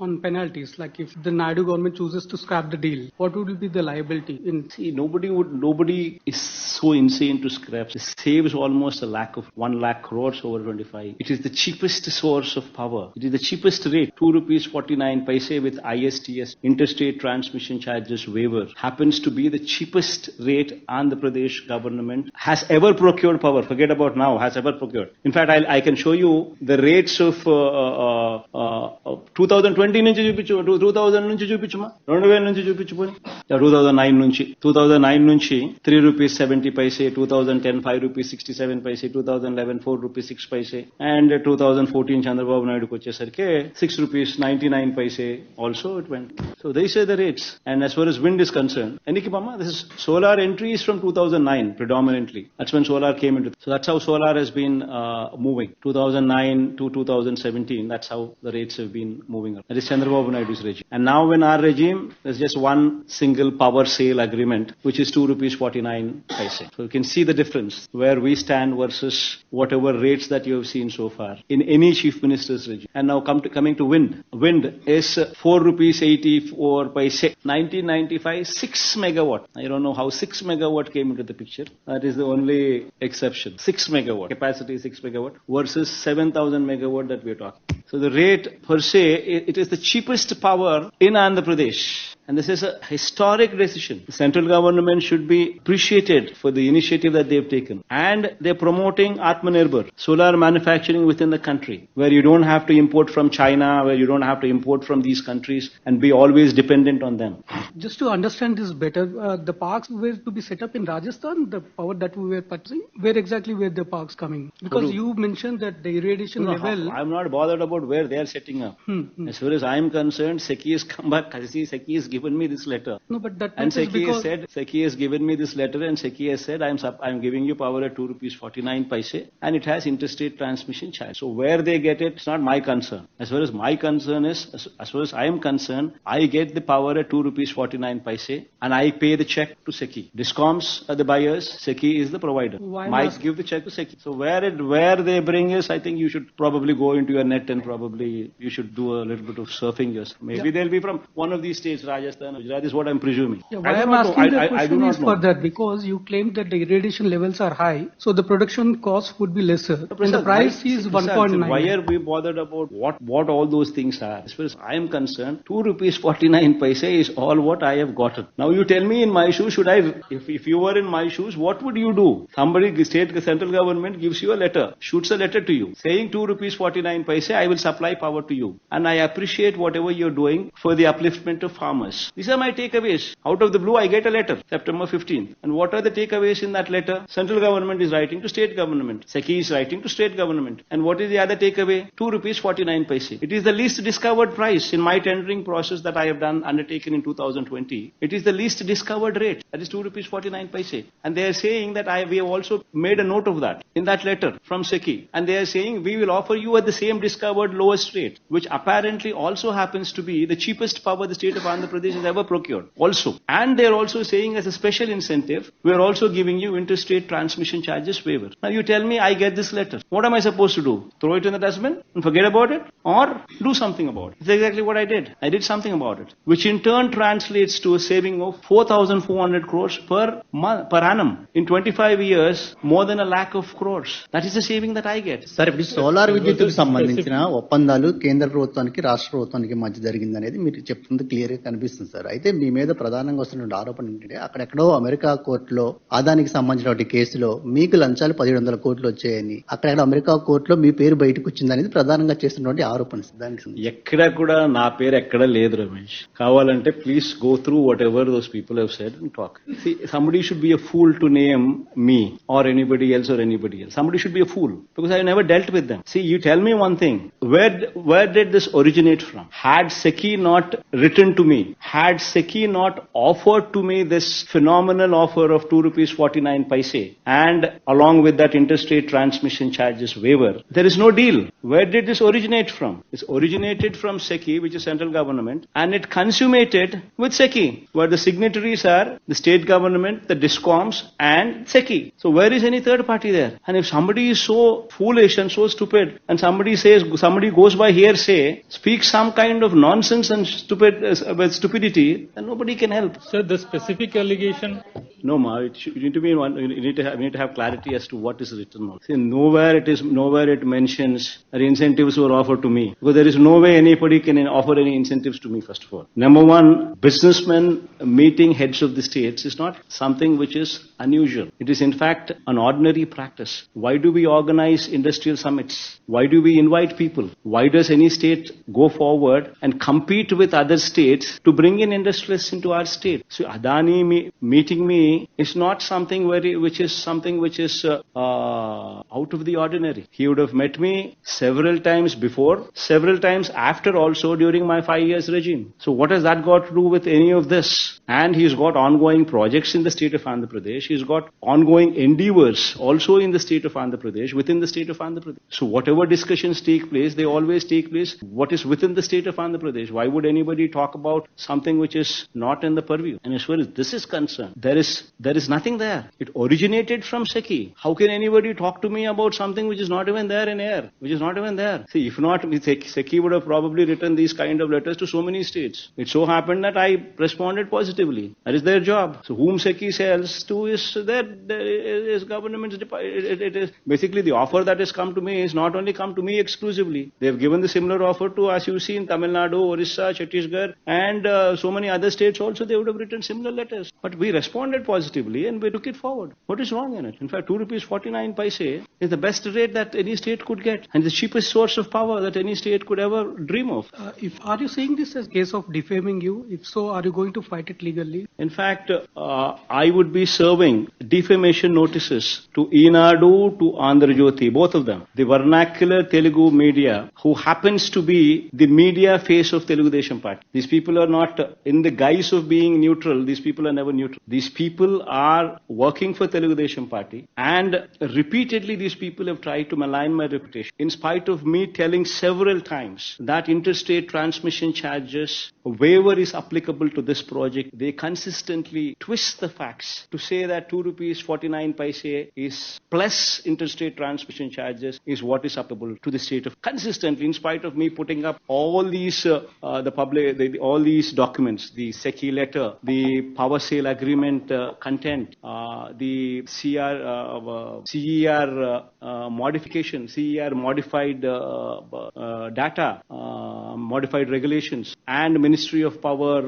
on penalties, like if the Naidu government chooses to scrap the deal, what would be the liability? Nobody is so insane to scrap. It saves almost $1 lakh crores over 25. It is the cheapest source of power. It is the cheapest rate, ₹2.49 with ISTS, interstate transmission charges waiver. Happens to be the cheapest rate Andhra Pradesh government has ever procured power. Forget about now, has ever procured. In fact, I can show you the rates of 2020 నుంచి చూపించు, 2000 నుంచి చూపించమా, 2000 నుంచి చూపించుకొని, 2009 నుంచి ₹3.70, 2010 ₹5.67, 2011 ₹4.06, and 2014 Chandrababu Naidu కు వచ్చేసరికి ₹6.99 also it went. So they say the rates. And as far as wind is concerned, this is solar entries from 2009 predominantly. That's when solar came into. So that's how solar has been moving. 2009 to 2017. That's how the rates have been moving up. That is Chandrababu Naidu's regime. And now in our regime, there's just one single power sale agreement, which is ₹2.49. So you can see the difference where we stand versus whatever rates that you have seen so far in any chief minister's regime. And now coming to wind. Wind is ₹4.84. 1995, 6 megawatt. I don't know how 6 megawatt came into the picture. That is the only exception. 6 megawatt capacity, 6 megawatt versus 7,000 megawatt that we are talking. So the rate per se, it is the cheapest power in Andhra Pradesh. And this is a historic decision. The central government should be appreciated for the initiative that they have taken. And they're promoting Atmanirbhar, solar manufacturing within the country, where you don't have to import from China, where you don't have to import from these countries and be always dependent on them. Just to understand this better, the parks were to be set up in Rajasthan, the power that we were purchasing, where exactly were the parks coming? Because you mentioned that the irradiation level... I'm not bothered about where they are setting up. As far as I'm concerned, Seki has come back. Seki has given me this letter. No, but that and Seki has given me this letter, and Seki has said, I'm giving you power at ₹2.49, and it has interstate transmission charge. So where they get it, it's not my concern. As far as my concern is, as far as I am concerned, I get the power at ₹2.49, and I pay the check to Seki. Discoms are the buyers, Seki is the provider. Might give the check to Seki. So where they bring is, I think you should probably go into your net and probably you should do a little bit of surfing yourself. Maybe they'll be from one of these states, Rajasthan, Rajasthan, Gujarat is what I'm presuming. Yeah, I why do I'm not know. asking the I do question not is know. for that because you claimed that the irradiation levels are high, so the production cost would be lesser, and the Prasad, price is Prasad, 1.9. why are we bothered about what all those things are? As far as I am concerned, 2 rupees 49 paise is all what I have gotten. Now you tell me in my shoes, if you were in my shoes, what would you do? Somebody, central government gives you a letter, shoots a letter to you, saying 2 rupees 49 paise, I will supply power to you. And I appreciate whatever you're doing for the upliftment of farmers. These are my takeaways. Out of the blue, I get a letter, September 15th. And what are the takeaways in that letter? Central government is writing to state government. SECI is writing to state government. And what is the other takeaway? 2 rupees 49 paise. It is the least discovered price in my tendering process that I have undertaken in 2020. It is the least discovered rate. That is 2 rupees 49 paise. And they are saying that we have also made a note of that in that letter from SECI. And they are saying we will offer you at the same discovered lowest rate, which apparently also happens to be the cheapest power the state of Andhra Pradesh has ever procured. Also. And they are also saying as a special incentive, we are also giving you interstate transmission charges waiver. Now you tell me I get this letter. What am I supposed to do? Throw it in the dustbin and forget about it? Or do something about it? That's exactly what I did. I did something about it. Which in turn translates to a saving of 4,400 crores per annum. In 25 years, more than 1 lakh of crores. That is the saving that I get. Sir ఇప్పుడు సోలార్ విద్యుత్తుకు సంబంధించిన ఒప్పందాలు కేంద్ర ప్రభుత్వానికి రాష్ట్ర ప్రభుత్వానికి మధ్య జరిగిందనేది మీరు చెప్తుంది క్లియర్ గా కనిపిస్తుంది సార్. అయితే మీ మీద ప్రధానంగా వస్తున్న ఆరోపణ ఏంటంటే అక్కడెక్కడో అమెరికా కోర్టులో అదానికి సంబంధించిన కేసులో మీకు లంచాలు 1700 కోట్లు వచ్చాయని అక్కడ అమెరికా కోర్టులో మీ పేరు బయటకు వచ్చిందనేది ప్రధానంగా చేస్తున్నటువంటి ఆరోపణ. దానికి ఎక్కడ కూడా నా పేరు ఎక్కడ లేదు రమేష్. కావాలంటే please go through what ever those people have said and talk. Somebody should be a fool to name me or anybody else. Somebody should be a fool because I never dealt with them. See, you tell me one thing. Where did this originate from? Had SECI not written to me, had SECI not offered to me this phenomenal offer of 2 rupees 49 paise and along with that interstate transmission charges waiver, there is no deal. Where did this originate from? It's originated from SECI, which is central government, and it consummated with SECI, where the signatories are the state government, the DISCOMs and SECI. So where is any third party there? And if somebody is so foolish and so stupid and somebody goes by hearsay, speaks some kind of nonsense and stupidity, then nobody can help. Sir, the specific allegation. No, ma, you need to be we need to have clarity as to what is written. See, nowhere it mentions that incentives were offered to me, because there is no way anybody can offer any incentives to me. First of all, number one, businessmen meeting heads of the states is not something which is unusual. It is in fact an ordinary practice. Why do we organize industrial summits? Why do we invite people? Why does any state go forward and compete with other states to bring in industrialists into our state? So Adani meeting me is not something which is out of the ordinary. He would have met me several times before, several times after also during my 5 years regime. So what has that got to do with any of this? And he's got ongoing projects in the state of Andhra Pradesh. He's got ongoing endeavors also in the state of Andhra Pradesh, within the state of Andhra Pradesh. So whatever discussions take place, they always take place what is within the state of Andhra Pradesh. Why would anybody talk about something which is not in the purview? And as far as this is concerned, there is nothing there. It originated from SECI. How can anybody talk to me about something which is not even there in air? Which is not even there. See, if not, SECI would have probably written these kind of letters to so many states. It so happened that I responded positively. That is their job. So whom SECI sells to is government's department. It is basically the offer that has come to me is not only come to me exclusively. They have given the similar offer to, as you see, in Tamil Nadu, Orissa, Chhattisgarh, and so many other states also. They would have written similar letters. But we responded positively and we took it forward. What is wrong in it? In fact, 2 rupees 49 paise is the best rate that any state could get and the cheapest source of power that any state could ever dream of. Are you saying this as a case of defaming you? If so, are you going to fight it legally? In fact, I would be serving defamation notices to Eenadu, to Andhra Jyoti, both of them. The vernacular Telugu media, who happens to be the media face of Telugu Desam Party. These people are not in the guise of being neutral. These people are never neutral. These people are working for Telugu Desam Party, and repeatedly these people have tried to malign my reputation. In spite of me telling several times that interstate transmission charges waiver is applicable to this project, they consistently twist the facts to say that 2 rupees 49 paise is plus interstate transmission charges is what is applicable to the state of consistently, in spite of me putting up all these all these documents, the SECI letter, the power sale agreement content, the CER modification, CER modified data, modified regulations, and Ministry of Power,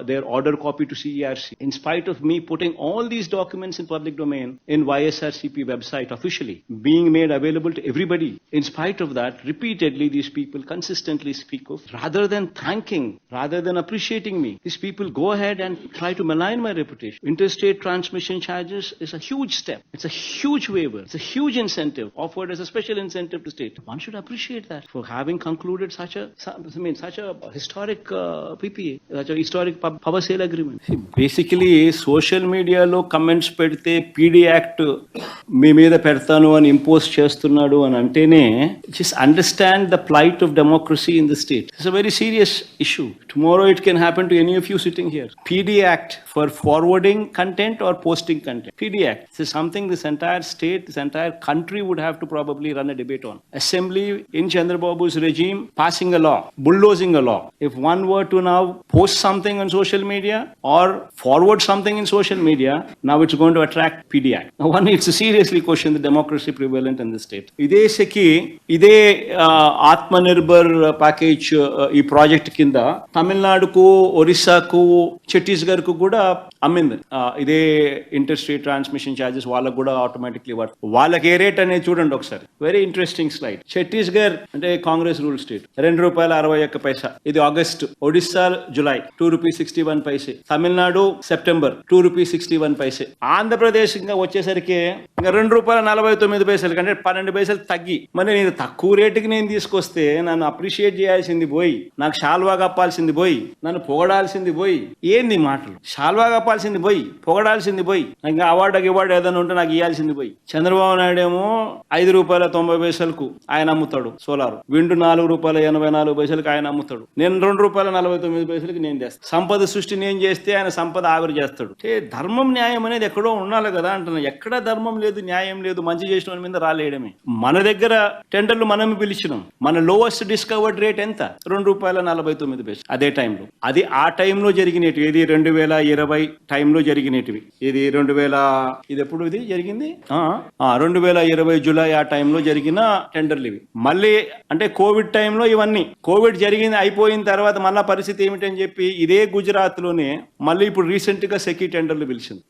their order copy to CERC. In spite of me putting all these documents in public domain in YSRCP website officially, being made available to everybody, in spite of that, repeatedly these people consistently speak of, rather than thanking, rather than appreciating me, these people go ahead and try to malign my reputation. Interstate transmission charges is a huge step. It's a huge waiver. It's a huge incentive offered as a special incentive to state. One should appreciate that for having concluded such a historic PPA, such a historic power sale agreement. Basically, social media lo comments pedte PD Act మీ మీద పెడతాను అని ఇంపోజ్ చేస్తున్నాడు అని అంటేనే just understand the plight of democracy in the state. It's a very serious issue. Tomorrow it can happen to any of you sitting here. PD Act for forwarding content or posting content. PD Act. This is something this entire state, this entire country would have to probably run a debate on. Assembly in Chandrababu's regime passing a law, bulldozing a law. If one were to now post something on social media or forward something in social media, now it's going to attract PD Act. Now one needs to seriously question the democracy prevalent in the state. ఇదే సెకి ఇదే ఆత్మనిర్భర్ ప్యాకేజ్ ఈ ప్రాజెక్ట్ కింద తమిళనాడుకు, ఒరిస్సాకు, ఛత్తీస్గఢ్ కు కూడా అమ్మింది. ఇదే ఇంటర్ స్టేట్ ట్రాన్స్మిషన్ ఛార్జెస్ వాళ్ళకు కూడా ఆటోమేటిక్లీ వాళ్ళకి ఏ రేట్ అనేది చూడండి ఒకసారి. Very interesting slide. ఛత్తీస్గఢ్ అంటే కాంగ్రెస్ రూల్ స్టేట్ ₹2.61. ఇది August. Odisha July ₹2.61. Tamil Nadu September ₹2.61. Andhra Pradesh ఇంకా వచ్చేసరికి ఇంకా ₹2.49 కంటే 12 పైసలు తగ్గి. మరి నేను తక్కువ రేటుకి నేను తీసుకొస్తే నన్ను అప్రిషియేట్ చేయాల్సింది పోయి, నాకు షాల్వా కప్పాల్సింది పోయి, నన్ను పొగడాల్సింది పోయి, ఏంది మాటలు? షాల్వా కప్పాల్సింది పోయి, పొగడాల్సింది పోయి, నాకు అవార్డు ఏదైనా ఉంటే నాకు ఇవ్వాల్సింది పోయి. చంద్రబాబు నాయుడు ఏమో ₹5.90 ఆయన అమ్ముతాడు సోలార్. విండు ₹4.84 ఆయన అమ్ముతాడు. నేను ₹2.49 నేను చేస్తాను. సంపద సృష్టి నేను చేస్తే ఆయన సంపద ఆవిరి చేస్తాడు. ధర్మం న్యాయం అనేది ఎక్కడో ఉండాలి కదా అంటున్నా. ఎక్కడ ధర్మం లేదు, న్యాయం లేదు. మంచి చేసిన వాళ్ళ మీద రాలేయడమే. మన దగ్గర టెండర్లు మనం పిలిచినాం. మన లోవెస్ట్ డిస్కవర్డ్ రేట్ ఎంత? ₹2.49. అదే టైంలో, అది ఆ టైంలో జరిగినవి. ఇది 2020 టైంలో జరిగినవి. ఇది ఇది ఎప్పుడు ఇది జరిగింది? 2020 జూలై ఆ టైంలో జరిగిన టెండర్లు ఇవి. మళ్ళీ అంటే కోవిడ్ టైంలో ఇవన్నీ. కోవిడ్ జరిగింది, అయిపోయిన తర్వాత మళ్ళా పరిస్థితి ఏమిటని చెప్పి ఇదే గుజరాత్ లోనే మళ్ళీ ఇప్పుడు రీసెంట్ గా సెకీ టెండర్లు పిలిచింది.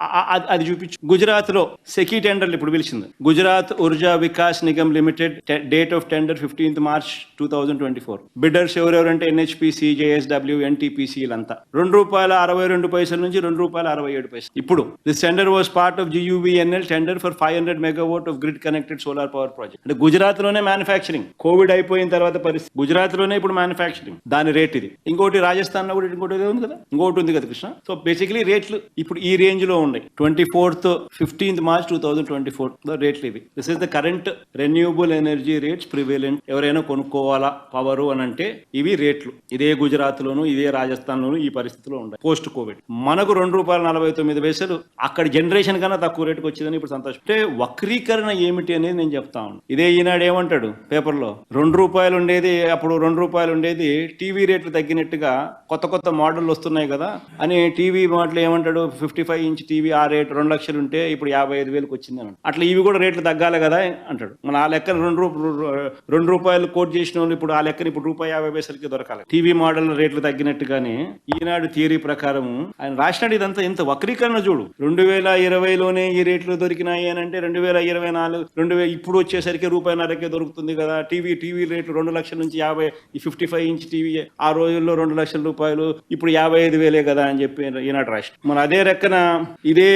అది చూపించు. గుజరాత్ లో సెకీ టెండర్లు ఇప్పుడు పిలిచింది. Gujarat Urja Vikas Nigam Limited. Date of tender 15th March 2024. Bidders ఎవరెవరంటే NHPC, JSW, NTPC ఇలంతా. ₹2.62 నుంచి ₹2.67. ఇప్పుడు this tender was part of GUVNL tender for 500 megawatt of grid connected solar power project. అంటే గుజరాత్ లోనే మ్యానుఫ్యాక్చరింగ్. కోవిడ్ అయిపోయిన తర్వాత పరిస్థితి గుజరాత్ లోనే ఇప్పుడు మ్యానుఫ్యాక్చరింగ్. దాని రేట్ ఇది. ఇంకోటి రాజస్థాన్ లో కూడా ఇంకోటి ఉంది కదా, ఇంకోటి ఉంది కదా కృష్ణ. సో బేసికలీ రేట్లు ఇప్పుడు ఈ రేంజ్ లో ఉన్నాయి. 15th March 2024 రేట్లు ఇవి. This is the current renewable energy rates prevalent. ఎవరైనా కొనుక్కోవాలా పవర్ అని అంటే ఇవి రేట్లు. ఇదే గుజరాత్ లోను, ఇదే రాజస్థాన్ లోను ఈ పరిస్థితిలో ఉన్నాయి పోస్ట్ కోవిడ్. మనకు ₹2.49 అక్కడ జనరేషన్ కన్నా తక్కువ రేటుకు వచ్చిందని ఇప్పుడు సంతోషం. అంటే వక్రీకరణ ఏమిటి అనేది నేను చెప్తా ఉన్నాను. ఇదే ఈనాడు ఏమంటాడు పేపర్లో, ₹2 ఉండేది, అప్పుడు ₹2 ఉండేది, టీవీ రేట్లు తగ్గినట్టుగా కొత్త మోడల్ వస్తున్నాయి కదా అని టీవీ మాటలు ఏమంటాడు, 55 ఇంచ్ టీవీ ఆ రేటు 2 లక్షలు ఉంటే ఇప్పుడు 55,000 వచ్చింది అని. అట్లా ఇవి కూడా రేట్లు తగ్గాలి కదా అంటాడు. మన ఆ లెక్కన ₹2 కోట్ చేసిన వాళ్ళు ఇప్పుడు ఆ లెక్కన ఇప్పుడు ₹50 దొరకాలి. టీవీ మోడల్ రేట్లు తగ్గినట్టుగానే ఈనాడు థియరీ ప్రకారం ఆయన రాసినాడు. ఇదంతా ఎంత వక్రీకరణ చూడు. 2020లోనే ఈ రేట్లు దొరికినాయి అని అంటే 2024 ఇప్పుడు వచ్చేసరికి ₹1.5 దొరుకుతుంది కదా. టీవీ రేట్లు 2 లక్షల నుంచి 55 ఇంచ్ టీవీ ఆ రోజుల్లో ₹2 లక్షల, ఇప్పుడు 55,000 కదా అని చెప్పి ఈనాడు రాష్ట్రం. మన అదే రెక్కన ఇదే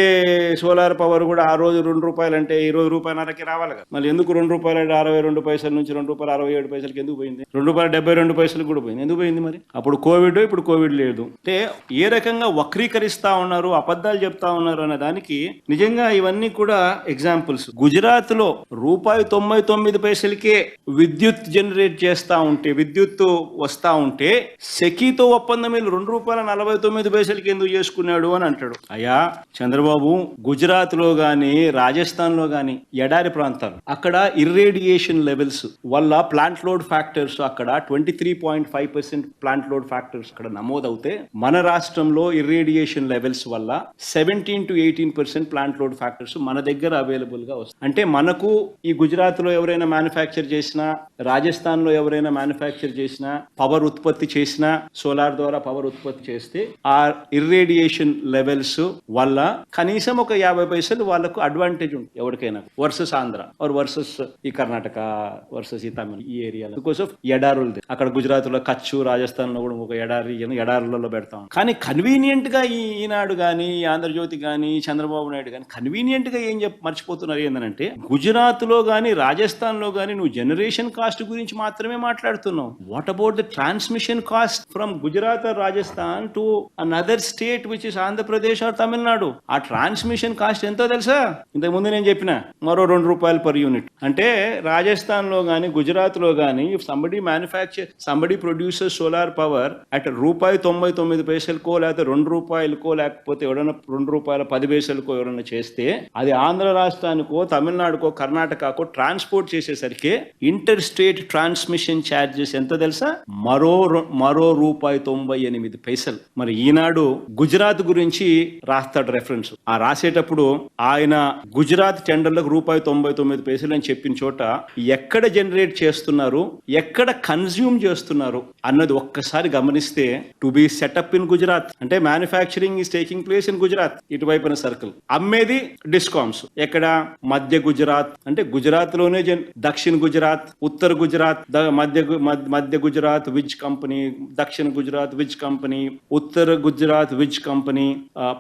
సోలార్ పవర్ కూడా ఆ రోజు ₹2 అంటే ఈ రోజు ₹1.5 రావాలి కదా. మళ్ళీ ఎందుకు ₹2.62 నుంచి ₹2.67 ఎందుకు పోయింది? ₹2.72 కూడా పోయింది. ఎందుకు పోయింది మరి? అప్పుడు కోవిడ్, ఇప్పుడు కోవిడ్ లేదు. అంటే ఏ రకంగా వక్రీకరిస్తా ఉన్నారు, అబద్ధాలు చెప్తా ఉన్నారు అనే దానికి నిజంగా ఇవన్నీ కూడా ఎగ్జాంపుల్స్. గుజరాత్ లో ₹1.99 విద్యుత్ జనరేట్ చేస్తా ఉంటే, విద్యుత్ వస్తా ఉంటే సెకీతో ఒప్పందం వీళ్ళు ₹2.49 ఎందుకు చేసుకున్నాడు అని అంటాడు. అయ్యా చంద్రబాబు, గుజరాత్ లో గాని రాజస్థాన్ లో గాని ఎడారి ప్రాంతాలు, అక్కడ ఇర్రేడియేషన్ లెవెల్స్ వల్ల ప్లాంట్ లోడ్ ఫ్యాక్టర్స్ అక్కడ 23.5% ప్లాంట్ లోడ్ ఫ్యాక్టర్స్ అక్కడ నమోదు నమోదవుతే మన రాష్ట్రంలో ఇర్రేడియేషన్ లెవెల్స్ వల్ల 17 to 18% ప్లాంట్ లోడ్ ఫ్యాక్టర్స్ మన దగ్గర అవైలబుల్ గా వస్తాయి. అంటే మనకు ఈ గుజరాత్ లో ఎవరైనా మ్యానుఫ్యాక్చర్ చేసినా, రాజస్థాన్ లో ఎవరైనా మ్యానుఫ్యాక్చర్ చేసినా, పవర్ ఉత్పత్తి చేసినా, సోలార్ ద్వారా పవర్ ఉత్పత్తి చేస్తే ఆ ఇర్రేడియేషన్ లెవెల్స్ వల్ల కనీసం ఒక 50 పైసలు వాళ్ళకు అడ్వాంటేజ్ ఉంటుంది ఎవరికైనా వర్సెస్ ఆంధ్ర ఆర్ వర్సెస్ ఈ కర్ణాటక వర్సెస్ ఈ తమిళ ఈ ఏరియాలో బికాస్ ఆఫ్ ఎడారులు. అక్కడ గుజరాత్ లో కచ్చు, రాజస్థాన్ లో కూడా ఒక ఎడారులలో పెడతాం. కానీ కన్వీనియంట్ గా ఈనాడు గానీ, ఆంధ్రజ్యోతి గానీ, చంద్రబాబు నాయుడు గానీ కన్వీనియంట్ గా ఏం మర్చిపోతున్నారు ఏంటంటే, గుజరాత్ లో గానీ రాజస్థాన్ లో గానీ నువ్వు జనరేషన్ కాస్ట్ గురించి మాత్రమే మాట్లాడుతున్నావు. What about the transmission cost from Gujarat or Rajasthan to another state which is Andhra Pradesh or Tamil Nadu? ఆ ట్రాన్స్మిషన్ కాస్ట్ ఎంతో తెలుసా? ఇంతకు ముందు నేను చెప్పిన మరో ₹2 per unit. అంటే రాజస్థాన్ లో గానీ, గుజరాత్ లో గానీ somebody producer solar power at ₹1.99కో లేకపోతే ₹2కో లేకపోతే ఎవడన్నా ₹2.10కో ఎవరన్నా చేస్తే అది ఆంధ్ర రాష్ట్రానికో, తమిళనాడుకో, కర్ణాటకకో ట్రాన్స్పోర్ట్ చేసేసరికి ఇంటర్ స్టేట్ ట్రాన్స్మిషన్ ఛార్జెస్ ఎంత తెలుసా? మరో ₹1.98. మరి ఈనాడు గుజరాత్ గురించి రాస్తాడు రెఫరెన్స్. ఆ రాసేటప్పుడు ఆయన గుజరాత్ టెండర్లకు ₹1.99 అని చెప్పిన చోట ఎక్కడ జనరేట్ చేస్తున్నారు, ఎక్కడ కన్జ్యూమ్ చేస్తున్నారు అన్నది ఒక్కసారి గమనిస్తే, to be setup in Gujarat అంటే manufacturing is taking place in Gujarat, ఇటువైపున సర్కిల్. అమ్మేది డిస్కామ్స్ ఎక్కడ? మధ్య గుజరాత్ అంటే గుజరాత్ లోనే దక్షిణ గుజరాత్, ఉత్తర గుజరాత్, మధ్య గుజరాత్ విజ్ కంపెనీ, దక్షిణ గుజరాత్ విజ్ కంపెనీ, ఉత్తర గుజరాత్ విజ్ కంపెనీ,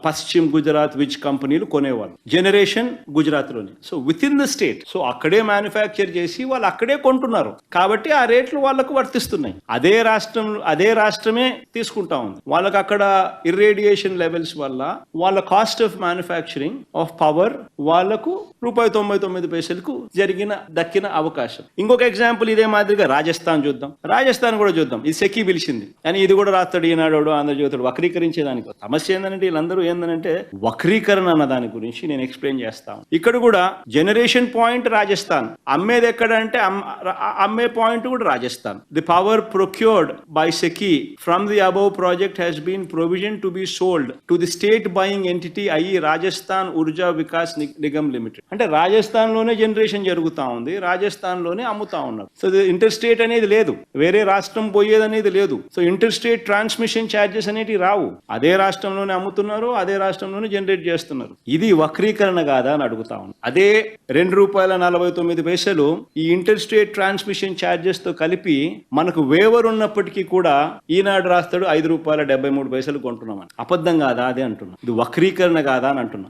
పశ్చిమ గుజరాత్ విజ్ కంపెనీలు కొనేవాళ్ళు. జనరేషన్ గుజరాత్ లోనే. So with in the state. So అక్కడే మ్యానుఫ్యాక్చర్ చేసి వాళ్ళు అక్కడే కొంటున్నారు కాబట్టి ఆ రేట్లు వాళ్ళకు వర్తిస్తున్నాయి. అదే రాష్ట్రమే తీసుకుంటా ఉంది. వాళ్ళకి అక్కడ ఇర్రేడియేషన్ లెవెల్స్ వల్ల వాళ్ళ cost of manufacturing of power వాళ్ళకు ₹1.99కు దక్కిన అవకాశం. ఇంకొక ఎగ్జాంపుల్ ఇదే మాదిరిగా రాజస్థాన్ కూడా చూద్దాం. ఇది సెకీ పిలిచింది కానీ ఇది కూడా రాస్తాడు ఈనాడు, ఆంధ్రజ్యోతుడు వక్రీకరించేదానికి. సమస్య ఏంటంటే వీళ్ళందరూ ఏంటంటే వక్రీకరణ అన్న దాని గురించి నేను ఎక్స్ప్లెయిన్ చేస్తాను. ఇక్కడ కూడా జనరేషన్ పాయింట్ రాజస్థాన్, అమ్మేది ఎక్కడ అంటే అమ్మే పాయింట్ కూడా Rajasthan. The power procured by SECI from the above project has been provision to be sold to the state buying entity అయ్యి రాజస్థాన్ ఊర్జా వికాస్ నిగమ్ లిమిటెడ్. అంటే రాజస్థాన్ లోనే జనరేషన్ జరుగుతా ఉంది, రాజస్థాన్ లోనే అమ్ముతా ఉన్నారు. సో ఇంటర్ స్టేట్ అనేది లేదు, వేరే రాష్ట్రం పోయేది అనేది లేదు. So inter state transmission charges అనేవి రావు. అదే రాష్ట్రంలోనే అమ్ముతున్నారు, అదే రాష్ట్రంలోనే జనరేట్ చేస్తున్నారు. ఇది వక్రీకరణ కాదా అని అడుగుతా ఉన్నాను. అదే ₹2.49 ఈ ఇంటర్ స్టేట్ ట్రాన్స్మిషన్ ఛార్జెస్ తో కలిపి మనకు వేవర్ ఉన్నప్పటికీ కూడా ఈనాడు రాస్తాడు ₹5.73 కొంటున్నామని. అబద్ధం కాదా అదే అంటున్నాను. ఇది వక్రీకరణ కాదా అని అంటున్నాను.